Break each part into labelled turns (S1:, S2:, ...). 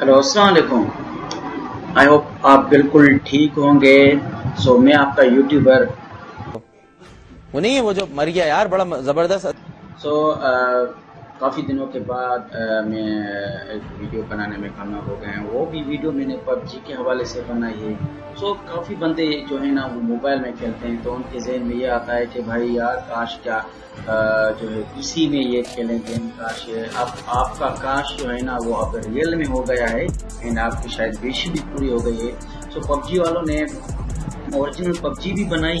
S1: Hello अस्सलाम वालेकुम। I hope आप बिल्कुल ठीक होंगे। मैं आपका यूट्यूबर।
S2: वो नहीं है वो जो मर गया यार, बड़ा जबरदस्त।
S1: सो काफ़ी दिनों के बाद मैं एक वीडियो बनाने में कामयाब हो गए हैं। वो भी वीडियो मैंने पबजी के हवाले से बनाई है। काफ़ी बंदे जो है ना वो मोबाइल में खेलते हैं, तो उनके जहन में ये आता है कि भाई यार काश क्या जो है पीसी में ये खेलें गेम, काश ये आपका काश जो है ना वो अब रियल में हो गया है एंड आपकी शायद विश भी पूरी हो गई है। पबजी वालों ने ओरिजिनल पबजी भी बनाई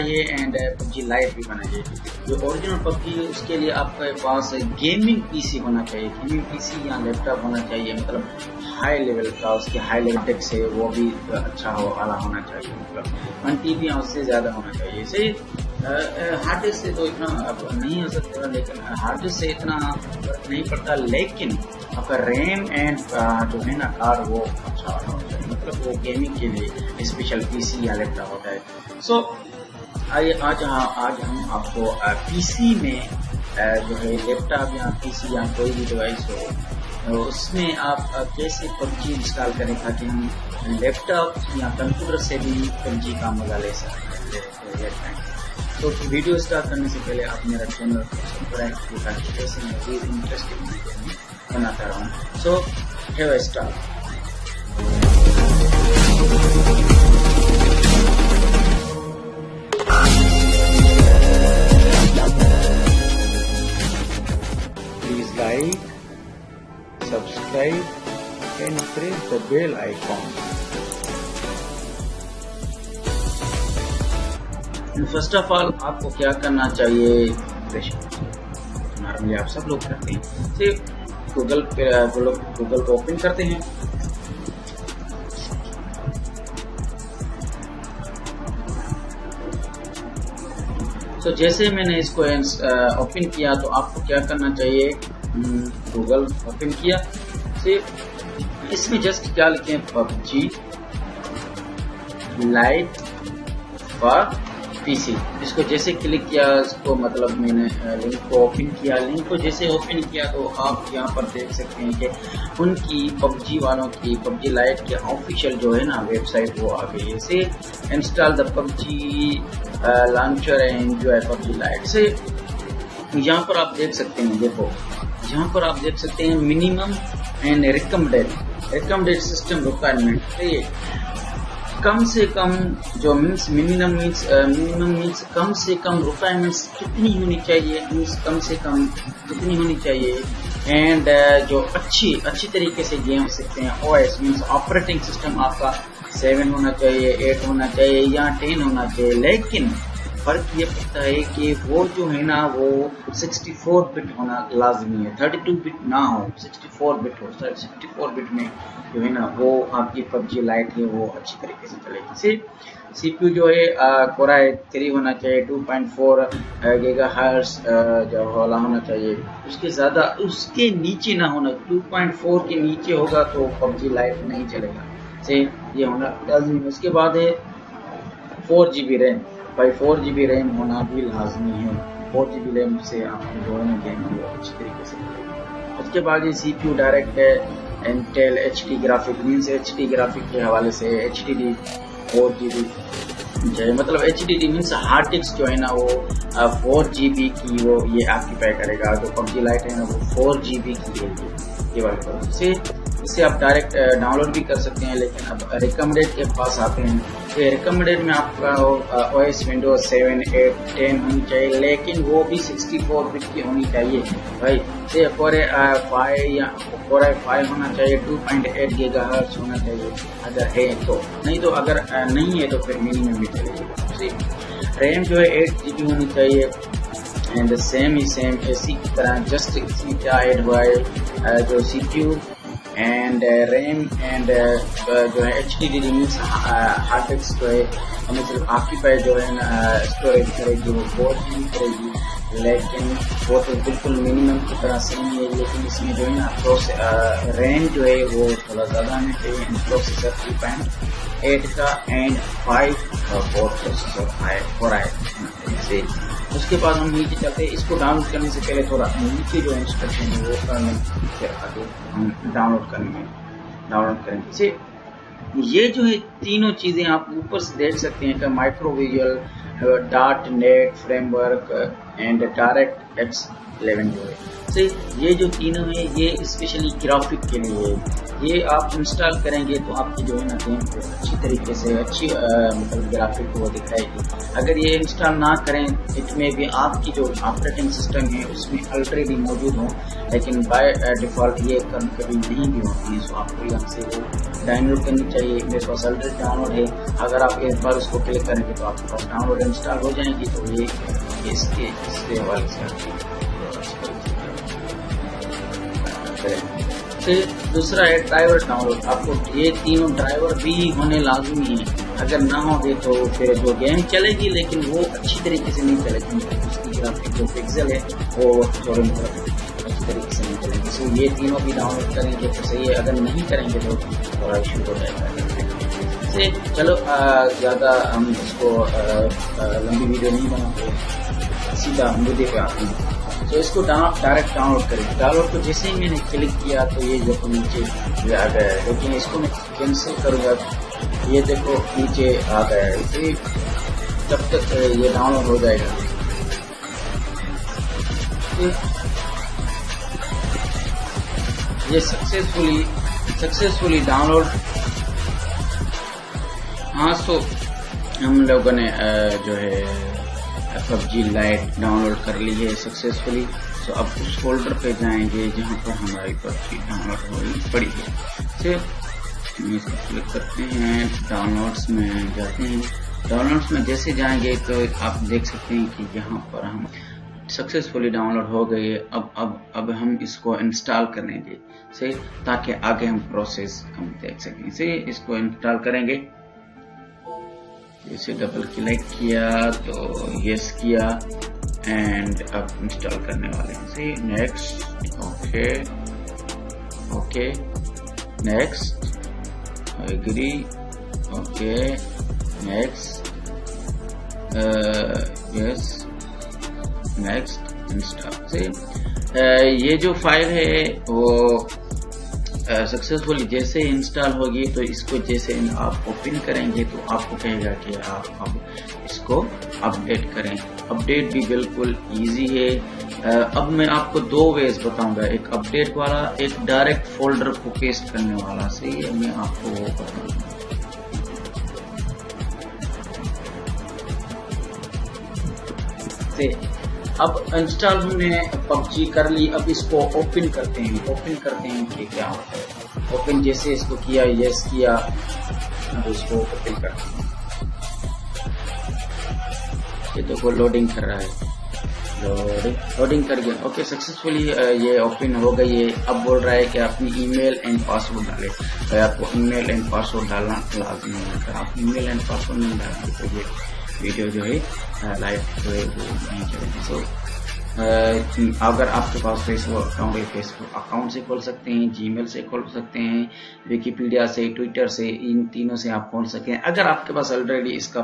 S1: है, एंड पबजी लाइट भी बनाई है। जो ओरिजिनल पबजी है उसके लिए आपके पास गेमिंग पीसी होना चाहिए, गेमिंग पीसी या लैपटॉप होना चाहिए, मतलब हाई लेवल का, उसके हाई लेवल टेक्स है वो भी अच्छा वाला होना चाहिए, मतलब 1 TB या उससे ज़्यादा होना चाहिए। इसे हार्ड डिस्क से तो इतना अब नहीं हो सकता, लेकिन हार्ड डिस्क से इतना फर्क नहीं पड़ता, लेकिन आपका रैम एंड जो है ना कार्ड वो अच्छा होना चाहिए, मतलब वो गेमिंग के लिए स्पेशल पीसी या लैपटॉप होता है। आइए आज हम आपको पीसी में जो है लैपटॉप या पीसी या कोई भी डिवाइस हो, तो उसमें आप कैसे पबजी इंस्टॉल करें ताकि हम लैपटॉप या कंप्यूटर से भी पबजी का मजा ले सकते। तो वीडियो स्टार्ट करने से पहले आप मेरा चैनल सब्सक्राइब कीजिए ताकि ऐसे मजीद इंटरेस्टिंग वीडियो बनाता रहूँ। Have a start. Please like, subscribe and press the bell icon. First of all आपको क्या करना चाहिए, नॉर्मली आप सब लोग करते हैं, सिर्फ गूगल को ओपन करते हैं। जैसे मैंने इसको ओपन किया तो आपको क्या करना चाहिए, गूगल ओपन किया, सिर्फ इसमें जस्ट क्या लिखें, पबजी लाइट फॉर पीसी। इसको जैसे क्लिक किया, इसको मतलब मैंने लिंक को ओपन किया, लिंक को जैसे ओपन किया तो आप यहाँ पर देख सकते हैं कि उनकी पबजी वालों की पबजी लाइट के ऑफिशियल जो है ना वेबसाइट वो आ गई है। से install the PUBG launcher and enjoy PUBG light. से यहाँ पर आप देख सकते हैं, देखो यहाँ पर आप देख सकते हैं minimum and recommended system requirement. कम से कम जो मिनिमम मीन्स कम से कम रिक्वायरमेंट्स कितनी होनी चाहिए, मीन्स कम से कम कितनी होनी चाहिए, एंड जो अच्छी तरीके से गेम सकते हैं। OS मीन्स ऑपरेटिंग सिस्टम आपका 7 होना चाहिए, 8 होना चाहिए या 10 होना चाहिए, लेकिन फर्क ये पड़ता है कि वो जो है ना वो 64 बिट होना लाजमी है, 32 बिट ना हो, 64 बिट हो। 64 बिट में जो है ना वो आपकी पबजी लाइट है वो अच्छी तरीके से चलेगी। सिर्फ CPU जो है कोराई 3 होना चाहिए, 2.4 गीगाहर्ट्ज जो वाला होना चाहिए, उसके नीचे ना होना, 2.4 के नीचे होगा तो पबजी लाइट नहीं चलेगा, से ये होना लाजमी है। उसके बाद है 4GB रैम, भाई 4GB रैम होना भी लाजमी है। 4GB रैम से आपको जो है गेम अच्छी तरीके से करेगी। उसके बाद ये CPU डायरेक्ट है Intel HD graphic, means HD graphic के हवाले से HDD 4GB चाहिए, मतलब HDD मीन्स हार्ड डिस्क जो है ना वो 4GB की वो ये ऑक्यूपाई करेगा। जो पबजी लाइट है ना वो 4GB की है ये वाली। इसे आप डायरेक्ट डाउनलोड भी कर सकते हैं, लेकिन अब रिकमेंडेड के पास आते हैं। तो रिकमेंडेड में आपका OS विंडोज 7, 8, 10 होनी चाहिए, लेकिन वो भी 64 बिट की होनी चाहिए भाई। से Core i5 होना चाहिए, 2.8 गीगाहर्ट्ज होना चाहिए अगर है तो, नहीं तो अगर नहीं है तो फिर मिनिमम भी चलेगी। रैम जो है 8GB होनी चाहिए, एंड सेम इसी की तरह जस्ट इसमें क्या ऐड हुआ है, जो CPU एंड रैम एंड जो है HDD मीन्स हार्ड डिस्क जो है हमें सिर्फ ऑक्यूपाई जो है ना स्टोरेज करेगी, वो 4GB करेगी, लेकिन वो तो बिल्कुल मिनिमम की तरह सेम है, लेकिन इसमें जो है ना रैम जो है वो थोड़ा ज़्यादा हमें चाहिए, प्रोसेसर 3.8 का एंड 5 कोर प्रोसेसर 4i से उसके बाद हम नीचे चलते हैं। इसको डाउनलोड करने से पहले थोड़ा नीचे जो इंस्ट्रक्शन है वो कर लें, फिर आगे हम डाउनलोड करेंगे। ये जो है तीनों चीजें आप ऊपर से देख सकते हैं कि micro visual, .NET framework and direct X11 जो है। ये जो तीनों है ये स्पेशली ग्राफिक के लिए है। ये आप इंस्टॉल करेंगे तो आपकी जो है ना गेम अच्छी तरीके से अच्छी मतलब ग्राफिक को दिखाएगी। अगर ये इंस्टॉल ना करें, इसमें भी आपकी जो ऑपरेटिंग सिस्टम है उसमें ऑलरेडी मौजूद हो, लेकिन बाय डिफ़ॉल्ट ये कभी नहीं भी होती है। सो आपको यहाँ से वो डाउनलोड करनी चाहिए। मेरे पास ऑलरेडी डाउनलोड है। अगर आप एक बार उसको क्लिक करेंगे तो आपके पास डाउनलोड इंस्टॉल हो जाएंगी। तो ये इसके हवाले से फिर दूसरा है ड्राइवर डाउनलोड। आपको ये तीनों ड्राइवर भी होने लाजमी है। अगर ना होंगे तो फिर जो गेम चलेगी लेकिन वो अच्छी तरीके से नहीं चलेगी, उसकी ग्राफिक जो पिक्सल है वो थोड़े अच्छी तरीके से नहीं चलेगी। सो ये तीनों भी डाउनलोड करेंगे तो सही है, अगर नहीं करेंगे तो थोड़ा इशू हो जाएगा। से चलो ज़्यादा हम इसको लंबी वीडियो नहीं बनाते, सीधा मुद्दे पे आते हैं। तो इसको डायरेक्ट डाउनलोड करें। डाउनलोड को जैसे ही मैंने क्लिक किया तो ये देखो नीचे आ गया है, लेकिन इसको मैं कैंसिल करूँगा। ये देखो नीचे आ गया है। तो जब तक ये डाउनलोड हो जाएगा, ये सक्सेसफुली डाउनलोड। हाँ, सो हम लोगों ने जो है PUBG लाइट डाउनलोड कर ली है सक्सेसफुली। तो अब उस फोल्डर पे जाएंगे जहाँ पर हमारी PUBG डाउनलोड हो पड़ी है। फिर इसको क्लिक करते हैं, डाउनलोड्स में जाते हैं। डाउनलोड्स में जैसे जाएंगे तो आप देख सकते हैं कि यहाँ पर हम सक्सेसफुली डाउनलोड हो गए। अब हम इसको इंस्टॉल करेंगे से, ताकि आगे हम प्रोसेस हम देख सकें। से इसको इंस्टॉल करेंगे, इसे डबल क्लिक किया तो यस किया एंड अब इंस्टॉल करने वाले हैं। See next, okay next, agree, okay next, yes next, install. से ये जो फाइल है वो सक्सेसफुली जैसे इंस्टॉल होगी तो इसको जैसे आप ओपन करेंगे तो आपको कहेगा कि आप अब इसको अपडेट करें। अपडेट भी बिल्कुल इजी है। अब मैं आपको दो वेज बताऊंगा, एक अपडेट वाला, एक डायरेक्ट फोल्डर को पेस्ट करने वाला। सही है, मैं आपको वो बताऊंगा। अब इंस्टॉल हमने PUBG कर ली। अब इसको ओपन करते हैं कि क्या होता है। ओपन जैसे इसको किया, यस किया, अब इसको ओपन करते हैं। ये देखो लोडिंग कर रहा है, लोडिंग कर गया। ओके सक्सेसफुली ये ओपन हो गई है। अब बोल रहा है कि अपनी ईमेल एंड पासवर्ड डालें। तो आपको ईमेल एंड पासवर्ड डालना लाजमी है। अगर आप ईमेल एंड पासवर्ड नहीं डालेंगे तो ये वीडियो जो है लाइव जो है वो नहीं चलेगी। सो अगर आपके पास फेसबुक अकाउंट है, फेसबुक अकाउंट से खोल सकते हैं, जीमेल से खोल सकते हैं, विकिपीडिया से, ट्विटर से, इन तीनों से आप खोल सकते हैं। अगर आपके पास ऑलरेडी इसका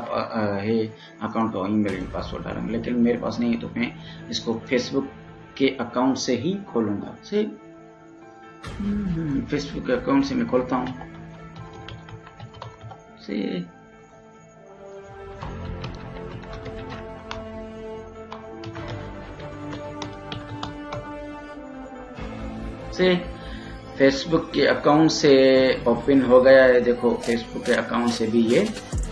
S1: है अकाउंट तो ईमेल एंड पासवर्ड डालेंगे, लेकिन मेरे पास नहीं है तो मैं इसको फेसबुक के अकाउंट से ही खोलूंगा। से फेसबुक के अकाउंट से मैं खोलता हूँ। से फेसबुक के अकाउंट से ओपन हो गया है। देखो फेसबुक के अकाउंट से भी ये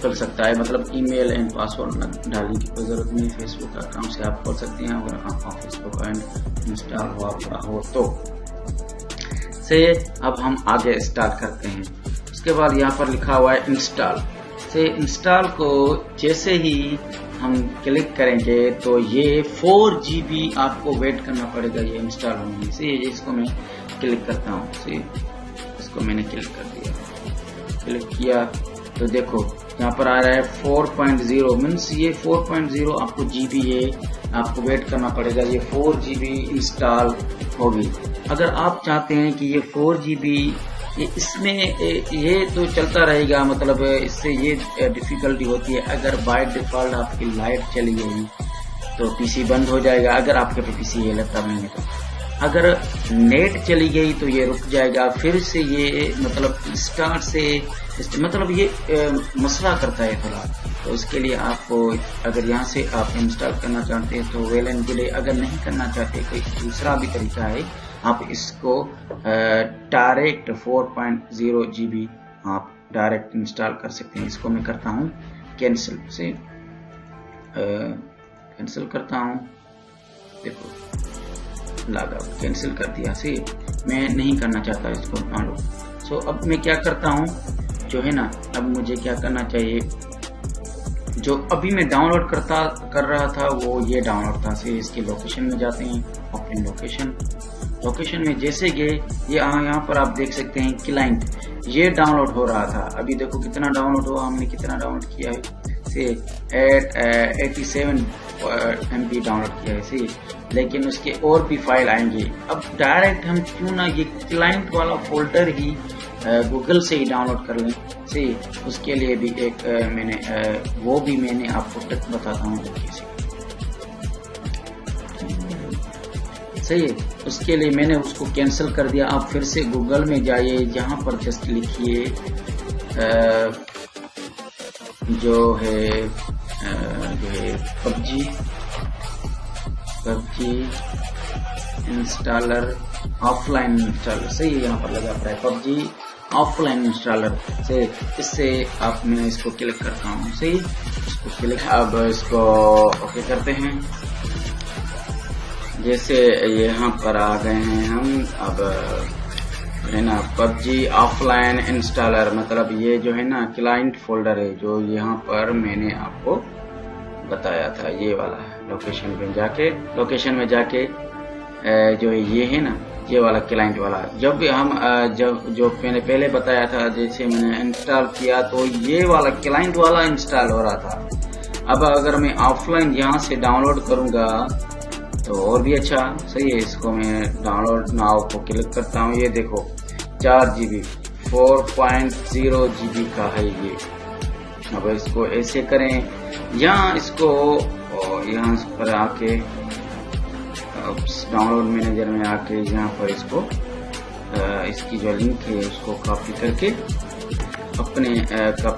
S1: खुल सकता है, मतलब ईमेल एंड पासवर्ड डालने की कोई जरूरत नहीं। फेसबुक अकाउंट से आप खोल सकते हैं अगर आपका फेसबुक एंड इंस्टॉल हुआ हो तो। से अब हम आगे स्टार्ट करते हैं। उसके बाद यहाँ पर लिखा हुआ है इंस्टॉल। से इंस्टॉल को जैसे ही हम क्लिक करेंगे तो ये 4 GB आपको वेट करना पड़ेगा ये इंस्टॉल होने से। इसको मैं क्लिक करता हूँ। से इसको मैंने क्लिक कर दिया, क्लिक किया तो देखो यहाँ पर आ रहा है 4.0 मीन्स ये 4.0 आपको GB है, आपको वेट करना पड़ेगा। ये 4 GB इंस्टॉल होगी। अगर आप चाहते हैं कि ये 4 GB इसमें ये तो चलता रहेगा, मतलब इससे ये डिफिकल्टी होती है। अगर बाय डिफॉल्ट आपकी लाइट चली गई तो पीसी बंद हो जाएगा, अगर आपके पे पीसी है लैपटॉप नहीं है तो। अगर नेट चली गई तो ये रुक जाएगा, फिर से ये मतलब स्टार्ट से मतलब ये मसला करता है थोड़ा। तो उसके लिए आपको अगर यहाँ से आप इंस्टॉल करना चाहते हैं तो वेल एंड गुड है। अगर नहीं करना चाहते कोई दूसरा भी तरीका है, आप इसको डायरेक्ट 4.0 GB आप डायरेक्ट इंस्टॉल कर सकते हैं। इसको मैं करता हूँ कैंसिल से, कैंसिल करता हूँ। देखो लगा कैंसिल कर दिया, सी मैं नहीं करना चाहता इसको डाउनलोड। सो अब मैं क्या करता हूँ जो है ना, अब मुझे क्या करना चाहिए, जो अभी मैं डाउनलोड कर रहा था वो ये डाउनलोड था। से इसके लोकेशन में जाते हैं, ओपन लोकेशन में जैसे गए ये यहाँ पर आप देख सकते हैं क्लाइंट ये डाउनलोड हो रहा था। अभी देखो कितना डाउनलोड हुआ, हमने कितना डाउनलोड किया है, से 87 MB डाउनलोड किया है सी, लेकिन उसके और भी फाइल आएंगे। अब डायरेक्ट हम क्यों ना ये क्लाइंट वाला फोल्डर ही गूगल से ही डाउनलोड कर लें सी। उसके लिए भी एक वो भी मैंने आपको ट्रिक बताता हूँ कैसे, सही है। उसके लिए मैंने उसको कैंसिल कर दिया। आप फिर से गूगल में जाइए, यहाँ पर जस्ट लिखिए जो है पबजी इंस्टॉलर ऑफलाइन इंस्टॉलर, सही है, यहाँ पर लगा पड़ा है पबजी ऑफलाइन इंस्टॉलर से। इससे आप मैं इसको क्लिक करता हूँ, सही, इसको क्लिक। अब इसको ओके करते हैं। जैसे यहाँ पर आ गए हैं हम, अब है ना पबजी ऑफलाइन इंस्टॉलर, मतलब ये जो है ना क्लाइंट फोल्डर है जो यहाँ पर मैंने आपको बताया था, ये वाला है। लोकेशन में जाके जो ये है ना ये वाला क्लाइंट वाला, जब भी हम जो मैंने पहले बताया था, जैसे मैंने इंस्टॉल किया तो ये वाला क्लाइंट वाला इंस्टॉल हो रहा था। अब अगर मैं ऑफलाइन यहाँ से डाउनलोड करूंगा तो और भी अच्छा, सही है। इसको मैं डाउनलोड नाउ को क्लिक करता हूँ। ये देखो 4 GB 4.0 GB का है ये। अब इसको ऐसे करें, यहाँ इसको यहाँ पर आके डाउनलोड मैनेजर में आके यहाँ पर इसको इसकी जो लिंक है उसको कॉपी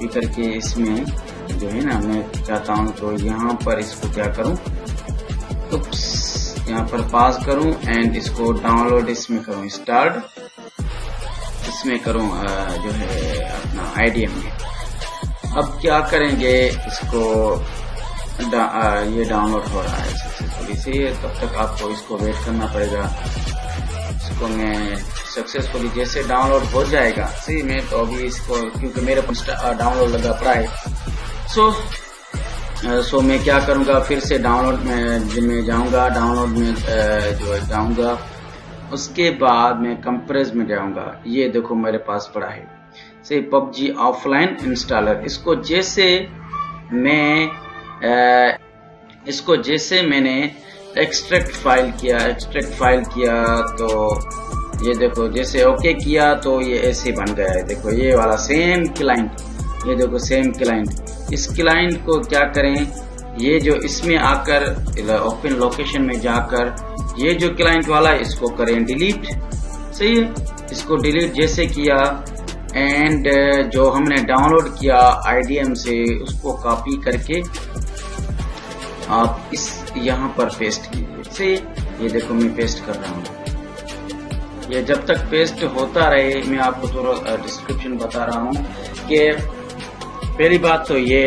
S1: करके इसमें जो है ना मैं चाहता हूँ तो यहाँ पर इसको क्या करूँ, यहाँ पर पास करूं एंड इसको डाउनलोड इसमें करूं, स्टार्ट इसमें करूं जो है अपना IDM में। अब क्या करेंगे, इसको ये डाउनलोड हो रहा है सक्सेसफुली से, तब तक आपको इसको वेट करना पड़ेगा। इसको मैं सक्सेसफुली जैसे डाउनलोड हो जाएगा, सही मैं तो अभी इसको क्योंकि मेरे पास डाउनलोड लगा पड़ा है। सो मैं क्या करूंगा, फिर से डाउनलोड में जाऊंगा, डाउनलोड में जो है जाऊंगा, उसके बाद मैं कंप्रेस में जाऊंगा। ये देखो मेरे पास पड़ा है से पबजी ऑफलाइन इंस्टॉलर। इसको जैसे मैंने एक्सट्रैक्ट फाइल किया तो ये देखो जैसे ओके किया तो ये ऐसे बन गया है। देखो ये वाला सेम क्लाइंट, ये देखो सेम क्लाइंट। इस क्लाइंट को क्या करें, ये जो इसमें आकर ओपन लोकेशन में जाकर ये जो क्लाइंट वाला है इसको करें डिलीट, सही है। इसको डिलीट जैसे किया एंड जो हमने डाउनलोड किया IDM से उसको कॉपी करके आप इस यहाँ पर पेस्ट कीजिए, सही। ये देखो मैं पेस्ट कर रहा हूँ। ये जब तक पेस्ट होता रहे, मैं आपको थोड़ा डिस्क्रिप्शन बता रहा हूँ कि पहली बात तो ये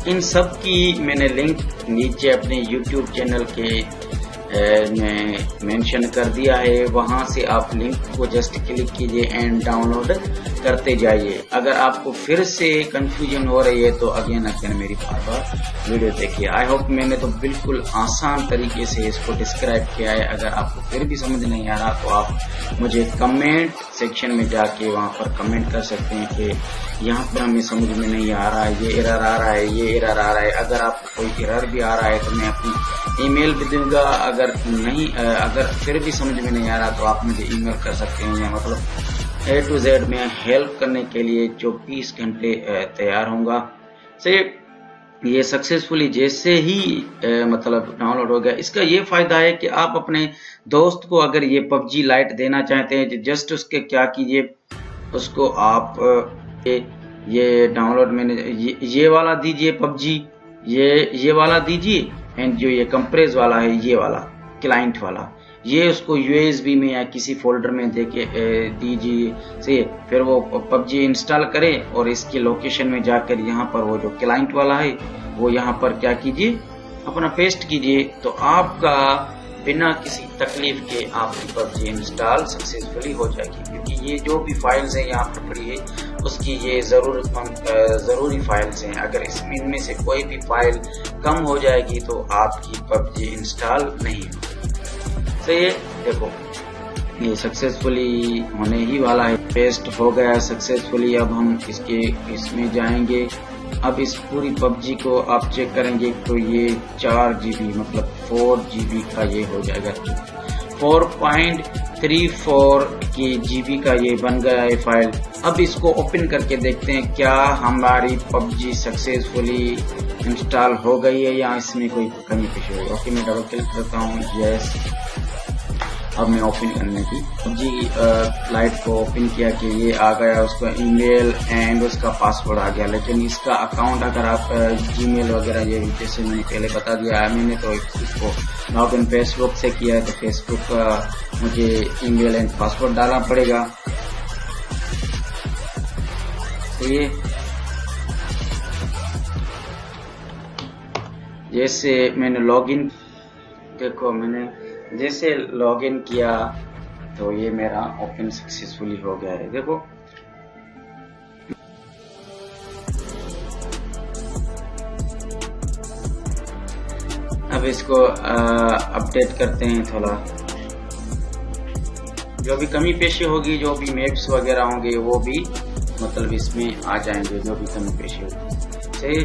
S1: इन सब की मैंने लिंक नीचे अपने YouTube चैनल के में मेंशन कर दिया है। वहां से आप लिंक को जस्ट क्लिक कीजिए एंड डाउनलोड करते जाइए। अगर आपको फिर से कंफ्यूजन हो रही है तो अगेन मेरी बार वीडियो देखिए। आई होप मैंने तो बिल्कुल आसान तरीके से इसको डिस्क्राइब किया है। अगर आपको फिर भी समझ नहीं आ रहा तो आप मुझे कमेंट सेक्शन में जाके वहां पर कमेंट कर सकते हैं कि यहाँ पर हमें समझ में नहीं आ रहा है, ये एरर आ रहा है, ये एरर आ रहा है। अगर आपको कोई एरर भी आ रहा है तो मैं अपनी ईमेल भी दूंगा। अगर फिर भी समझ में नहीं आ रहा तो आप मुझे ईमेल कर सकते हैं। या मतलब A to Z में हेल्प करने के लिए 24 घंटे तैयार होऊंगा। से ये सक्सेसफुली जैसे ही मतलब डाउनलोड हो गया। इसका ये फायदा है कि आप अपने दोस्त को अगर ये पबजी लाइट देना चाहते हैं, जस्ट उसके क्या कीजिए, उसको आप ये डाउनलोड मैंने ये वाला दीजिए पबजी, ये वाला दीजिए, एंड जो ये कंप्रेस वाला है ये वाला क्लाइंट वाला, ये उसको यूएसबी में या किसी फोल्डर में देके दीजिए से, फिर वो पबजी इंस्टॉल करें और इसकी लोकेशन में जाकर यहाँ पर वो जो क्लाइंट वाला है वो यहाँ पर क्या कीजिए, अपना पेस्ट कीजिए, तो आपका बिना किसी तकलीफ के आपकी पबजी इंस्टॉल सक्सेसफुली हो जाएगी। क्योंकि ये जो भी फाइल्स हैं यहाँ पर पड़ी है उसकी ये ज़रूरी फाइल्स हैं। अगर इनमें से कोई भी फाइल कम हो जाएगी तो आपकी पबजी इंस्टॉल नहीं होगी। तो ये देखो ये सक्सेसफुली होने ही वाला है, पेस्ट हो गया सक्सेसफुली। अब हम इसमें जाएंगे। अब इस पूरी पबजी को आप चेक करेंगे तो ये 4 GB मतलब 4 GB का ये हो जाएगा, 4.34 की GB का ये बन गया है फाइल। अब इसको ओपन करके देखते हैं क्या हमारी पबजी सक्सेसफुली इंस्टॉल हो गई है या इसमें कोई कमी पेशी हुई। ओके, मैं डबल क्लिक करता हूँ, यस। अब मैं ओपन करने की पबजी लाइट को ओपन किया कि ये आ गया, उसका ईमेल एंड उसका पासवर्ड आ गया। लेकिन इसका अकाउंट अगर आप जीमेल वगैरह ये जैसे मैंने पहले बता दिया है, मैंने तो इसको लॉग इन फेसबुक से किया है, तो फेसबुक का मुझे ईमेल एंड पासवर्ड डालना पड़ेगा। तो ये जैसे मैंने लॉगिन, देखो मैंने जैसे लॉगिन किया तो ये मेरा ओपन सक्सेसफुली हो गया है। देखो अब इसको अपडेट करते हैं थोड़ा। जो भी कमी पेशी होगी, जो भी मैप्स वगैरह होंगे वो भी मतलब इसमें आ जाएंगे, जो भी कमी पेशी होगी। एक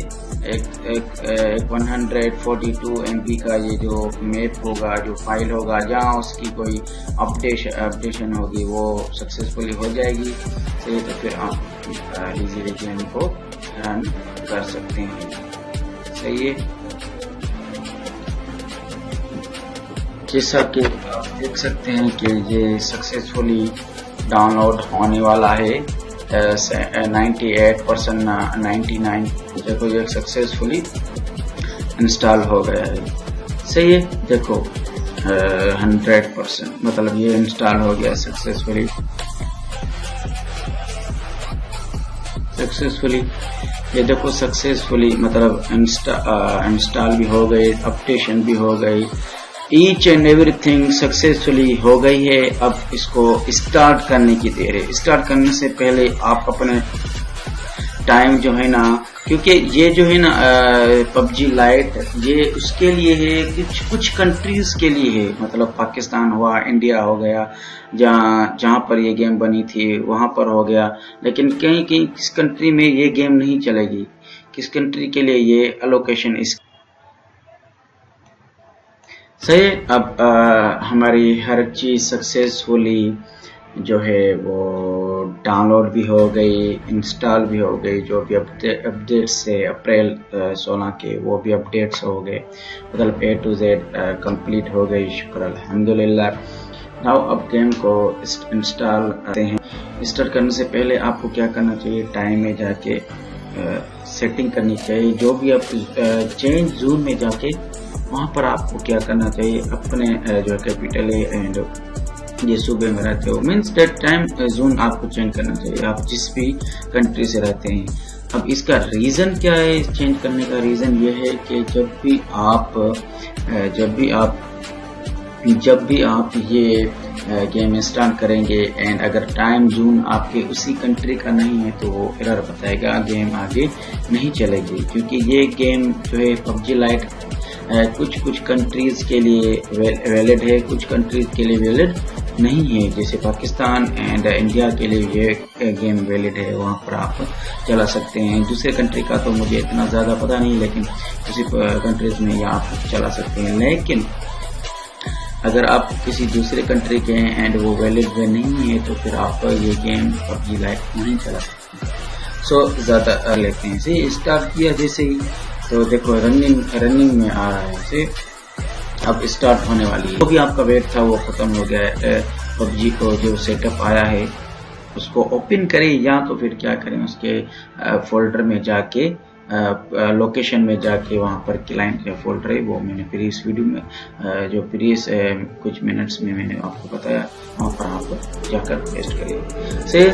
S1: 142 MB का ये जो मैप होगा, जो फाइल होगा, जहाँ उसकी कोई अपडेशन होगी वो सक्सेसफुली हो जाएगी। तो फिर आप इजीली गेम को रन कर सकते हैं। सही है, जैसा कि आप देख सकते हैं कि ये सक्सेसफुली डाउनलोड होने वाला है। 98% 99 देखो ये सक्सेसफुली इंस्टॉल हो गया है। सही है, देखो 100% मतलब ये इंस्टॉल हो गया सक्सेसफुली। ये देखो सक्सेसफुली मतलब इंस्टॉल भी हो गई, अपडेशन भी हो गई, ईच एंड एवरीथिंग सक्सेसफुली हो गई है। अब इसको स्टार्ट करने की देर है। स्टार्ट करने से पहले आप अपने टाइम जो है ना, क्योंकि ये जो है ना पबजी लाइट ये उसके लिए है, कुछ कंट्रीज के लिए है, मतलब पाकिस्तान हुआ, इंडिया हो गया, जहाँ पर ये गेम बनी थी वहां पर हो गया। लेकिन कहीं किस कंट्री में ये गेम नहीं चलेगी, किस कंट्री के लिए ये अलोकेशन इस सही। अब हमारी हर चीज सक्सेसफुली जो है वो डाउनलोड भी हो गई, इंस्टॉल भी हो गई। जो भी अपडेट्स है अप्रैल 16 के वो भी अपडेट्स हो गए, मतलब A to Z कंप्लीट हो गई, शुक्र अल्हम्दुलिल्लाह। नाउ अब गेम को इंस्टॉल करते हैं। इंस्टॉल करने से पहले आपको क्या करना चाहिए, टाइम में जाके सेटिंग करनी चाहिए। जो भी आप चेंज जोन में जाके वहाँ पर आपको क्या करना चाहिए, अपने जो कैपिटल है एंड ये सूबे में रहते हो, मीन्स दैट टाइम जोन आपको चेंज करना चाहिए, आप जिस भी कंट्री से रहते हैं। अब इसका रीज़न क्या है, चेंज करने का रीज़न ये है कि जब भी आप ये गेम इंस्टॉल करेंगे एंड अगर टाइम जोन आपके उसी कंट्री का नहीं है तो वो एरर बताएगा, गेम आगे नहीं चलेगी। क्योंकि ये गेम जो है पबजी लाइट कुछ कंट्रीज के लिए वैलिड है, कुछ कंट्रीज के लिए वैलिड नहीं है। जैसे पाकिस्तान एंड इंडिया के लिए ये गेम वैलिड है, वहाँ पर आप चला सकते हैं। दूसरे कंट्री का तो मुझे इतना ज़्यादा पता नहीं, लेकिन किसी कंट्रीज में ये आप चला सकते हैं। लेकिन अगर आप किसी दूसरे कंट्री के हैं एंड वो वैलिड नहीं है तो फिर आप ये गेम पबजी लाइट नहीं चला सकते। ज़्यादा लेते हैं। से स्टार्ट किया जैसे ही तो देखो रनिंग में आ रहा है इसे, अब स्टार्ट होने वाली है। जो भी आपका वेट था वो खत्म हो गया है। पबजी को जो सेटअप आया है उसको ओपन करें, या तो फिर क्या करें, उसके फोल्डर में जाके लोकेशन में जाके वहां पर क्लाइंट का फोल्डर है, वो मैंने प्रीवियस वीडियो में जो प्रीवियस कुछ मिनट्स में मैंने आपको बताया, वहां पर आप जाकर पेस्ट करिए। से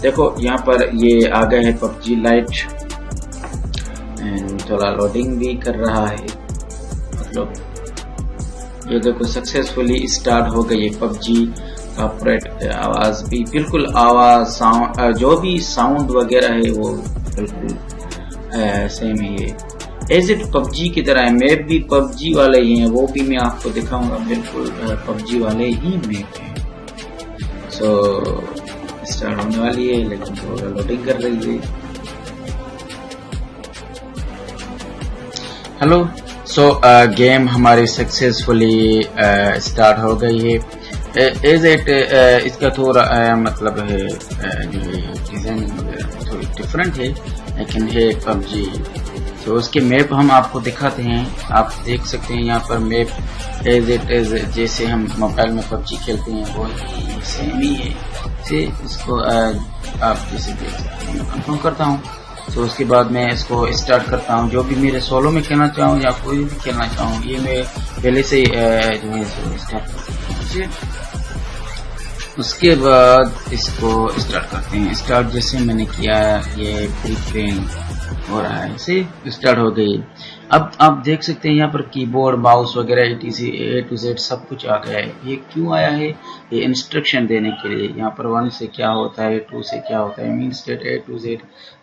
S1: देखो यहाँ पर ये आ गया है पबजी लाइट, एंड थोड़ा लोडिंग भी कर रहा है। मतलब ये देखो सक्सेसफुली स्टार्ट हो गई है पबजी। कॉर्पोरेट आवाज भी बिल्कुल, आवाज साउंड जो भी साउंड वगैरह है वो बिल्कुल सेम है। ये एज इट पबजी की तरह है। मैप भी पबजी वाले ही हैं, वो भी मैं आपको दिखाऊंगा, बिल्कुल पबजी वाले ही मैप हैं। सो स्टार्ट होने वाली है, लेकिन थोड़ा लोडिंग कर रही है। हेलो, सो गेम हमारी सक्सेसफुली स्टार्ट हो गई है। एज इट इसका थोड़ा मतलब है डिजाइन थोड़ी डिफरेंट है, लेकिन है पबजी। तो उसके मैप हम आपको दिखाते हैं, आप देख सकते हैं यहाँ पर मैप एज जैसे हम मोबाइल में पबजी खेलते हैं वो सेम ही है। से इसको आप जैसे देख सकते हैं, कंफर्म करता हूँ। तो उसके बाद मैं इसको स्टार्ट करता हूँ। जो भी मेरे सोलो में खेलना चाहूँ या कोई भी खेलना चाहूँ, ये मैं पहले से जो है स्टार्ट करता हूँ। उसके बाद इसको स्टार्ट करते हैं। स्टार्ट जैसे मैंने किया, ये प्री ट्रेन हो रहा है, इसे स्टार्ट हो गई। अब आप देख सकते हैं यहाँ पर कीबोर्ड, माउस वगैरह A to Z सब कुछ आ गया है। ये क्यों आया है? ये इंस्ट्रक्शन देने के लिए। यहाँ पर 1 से क्या होता है, 2 से क्या होता है, mean state A to Z,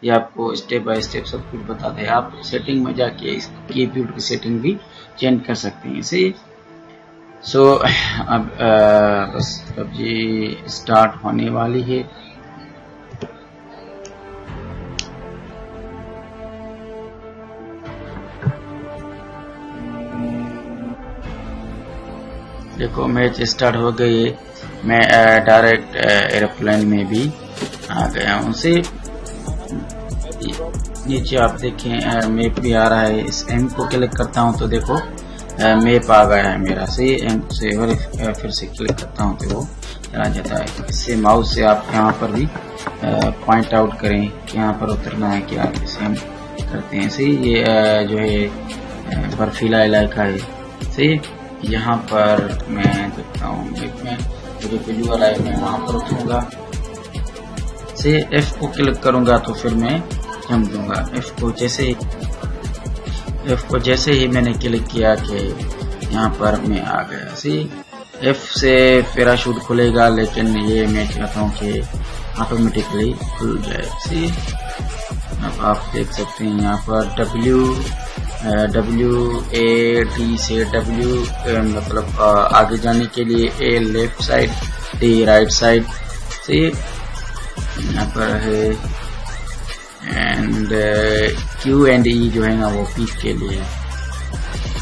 S1: ये आपको स्टेप बाय स्टेप सब कुछ बताते हैं। आप सेटिंग में जाके इस कीबोर्ड की सेटिंग भी चेंज कर सकते हैं इसे। सो अब बस पबजी स्टार्ट होने वाली है। देखो मैच स्टार्ट हो गई है। मैं डायरेक्ट एरोप्लेन में भी आ गया हूँ। से नीचे आप देखें मैप भी आ रहा है। इस एम को क्लिक करता हूँ तो देखो मैप आ गया है मेरा। से एम से और फिर से क्लिक करता हूँ तो वो चला जाता है। इससे माउस से आप यहाँ पर भी पॉइंट आउट करें कि यहाँ पर उतरना है क्या, जैसे हम करते हैं। से ये जो है बर्फीला इलाका है। से यहाँ पर मैं देखता हूँ मैप में जो ब्लू वाला है, मैं वहाँ पर उतरूंगा। से F को क्लिक करूंगा तो फिर मैं जम दूंगा। F को जैसे ही मैंने क्लिक किया कि यहाँ पर मैं आ गया। सी F से पैराशूट खुलेगा, लेकिन ये मैं चाहता हूँ कि ऑटोमेटिकली खुल जाए। सी अब आप देख सकते हैं यहाँ पर WAD से W मतलब आगे जाने के लिए, A left side, D right side से यहाँ पर है, एंड Q एंड E जो है ना वो पीक के लिए।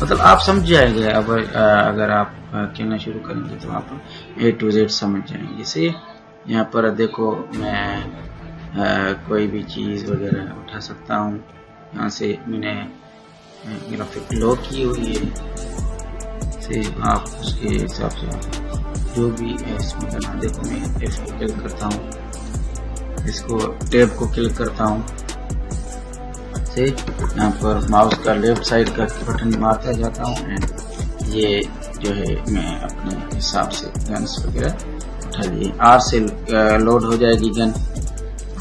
S1: मतलब आप समझ जाएंगे। अब अगर आप खेलना शुरू करेंगे तो आप A to Z समझ जाएंगे। जैसे यहाँ पर देखो मैं कोई भी चीज़ वगैरह उठा सकता हूँ। यहाँ से मैंने ग्राफिक लो की हुई है। से आप उसके हिसाब से जो भी इसमें करना। देखो मैं F को क्लिक करता हूँ, इसको टैब को क्लिक करता हूँ। से यहाँ पर माउस का लेफ्ट साइड का बटन मारता जाता हूँ, एंड ये जो है मैं अपने हिसाब से गन्स वगैरह उठा लिए। R से लोड हो जाएगी गन,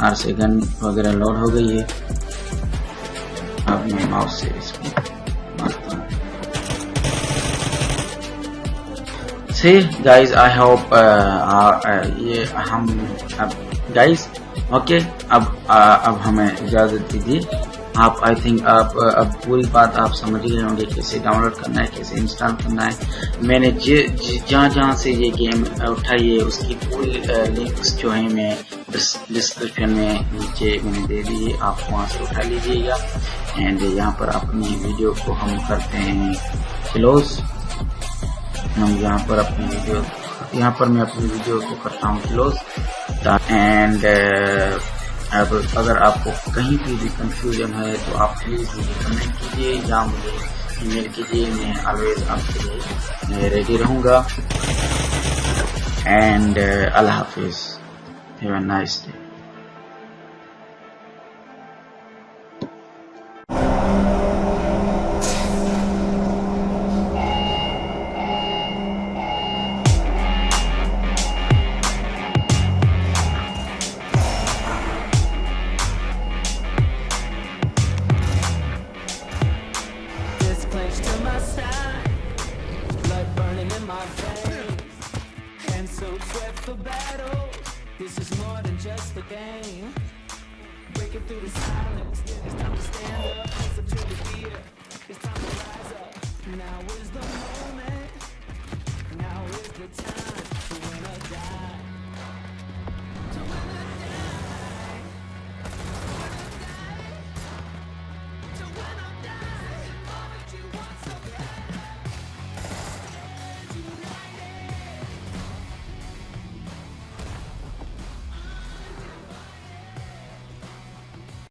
S1: R से गन वगैरह लोड हो गई है। अब मैं माउस से इसको मारता हूँ। से गाइज आई होप ये हम अब गाइज ओके अब हमें इजाजत दीजिए। आप आई थिंक आप अब पूरी बात आप समझ गए होंगे कैसे डाउनलोड करना है, कैसे इंस्टॉल करना है। मैंने जहाँ से ये गेम उठाई है उसकी पूरी लिंक्स जो है मैं डिस्क्रिप्शन में नीचे मैंने दे दी है, आप वहाँ से उठा लीजिएगा। एंड यहाँ पर अपनी वीडियो को हम करते हैं क्लोज। हम यहाँ पर अपनी वीडियो, यहाँ पर मैं अपनी वीडियो को करता हूँ क्लोज। एंड अब अगर आपको कहीं भी कंफ्यूजन है तो आप प्लीज़ मुझे कमेंट कीजिए या मुझे ईमेल कीजिए, मैं ऑलवेज आपके लिए रेडी रहूँगा। एंड अल्लाह हाफिज़, have a nice day.
S3: For battle, this is more than just a game. Breaking through the silence, it's time to stand up. It's up to the fear, it's time to rise up. Now is the moment, now is the time to win or die.